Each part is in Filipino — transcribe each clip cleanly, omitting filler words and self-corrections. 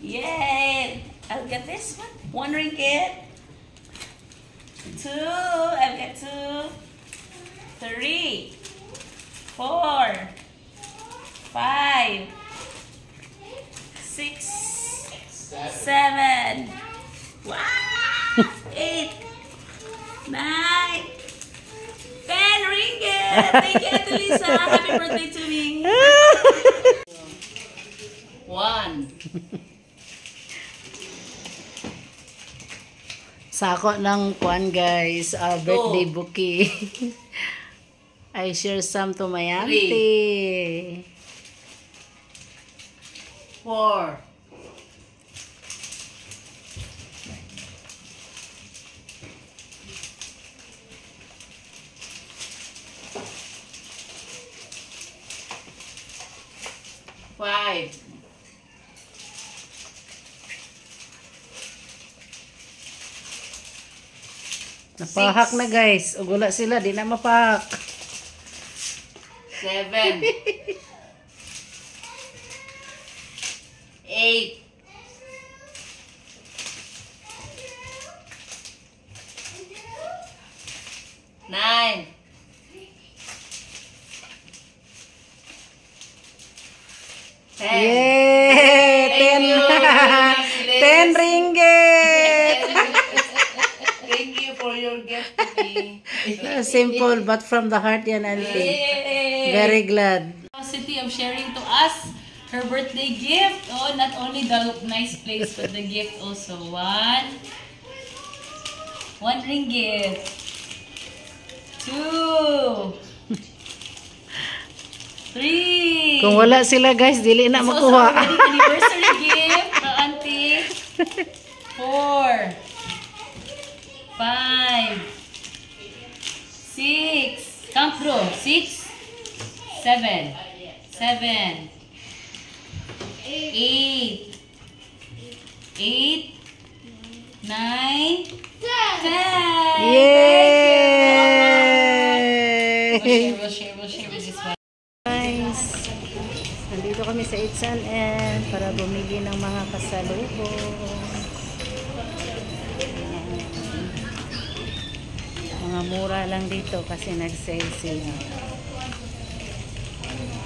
Yay! I'll get this one. 1 ringgit. 2. I'll get 2. 3. 4. 5. 6. 7. Wow! 8. 9. 10 ringgit! Thank you, Ate Lisa. Happy birthday to me. 1. Sako ng kwan guys, birthday bouquet. I share some to my auntie. 4. 5. Napahak na guys. Ugula sila, di na mapahak. 7. 8. 9. 10. Yay! 10 ringgit! Thank you for your gift to me. Simple but from the heart yan, auntie. Very glad. City of sharing to us her birthday gift. Oh, not only the nice place but the gift also. 1 ringgit. 2. 3. Kung wala sila guys, dili na makuha. Also, anniversary gift from auntie. 4. 5. 6. Count bro. 6. 7. 7. 8. 8. 9. 10. Yay! We'll share with this one. Guys, nandito kami sa H&M para bumili ng mga pasalubong. Mga mura lang dito kasi nag-sale sila.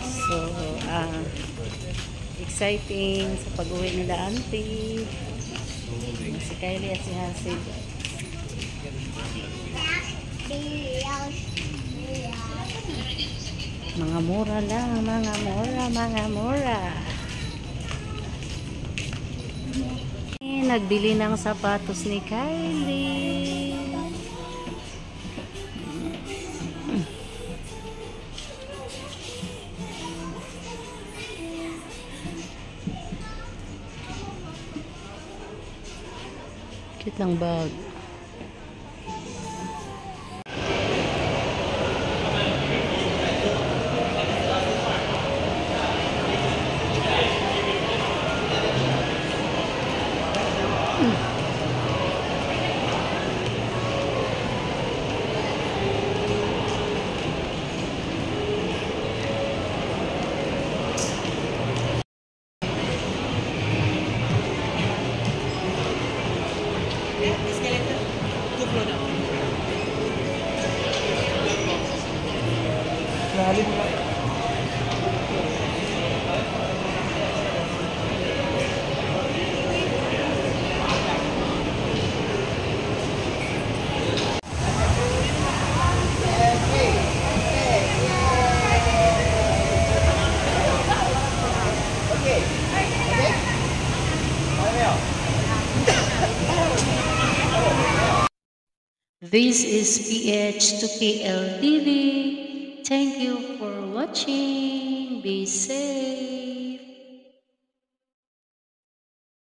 So, exciting sa pag-uwi nila auntie. Si Kylie at si Hasid. Mga mura lang, mga mura, mga mura. Nagbili ng sapatos ni Kylie. Cute ng bag. This is PH to KL TV. Thank you for watching. Be safe.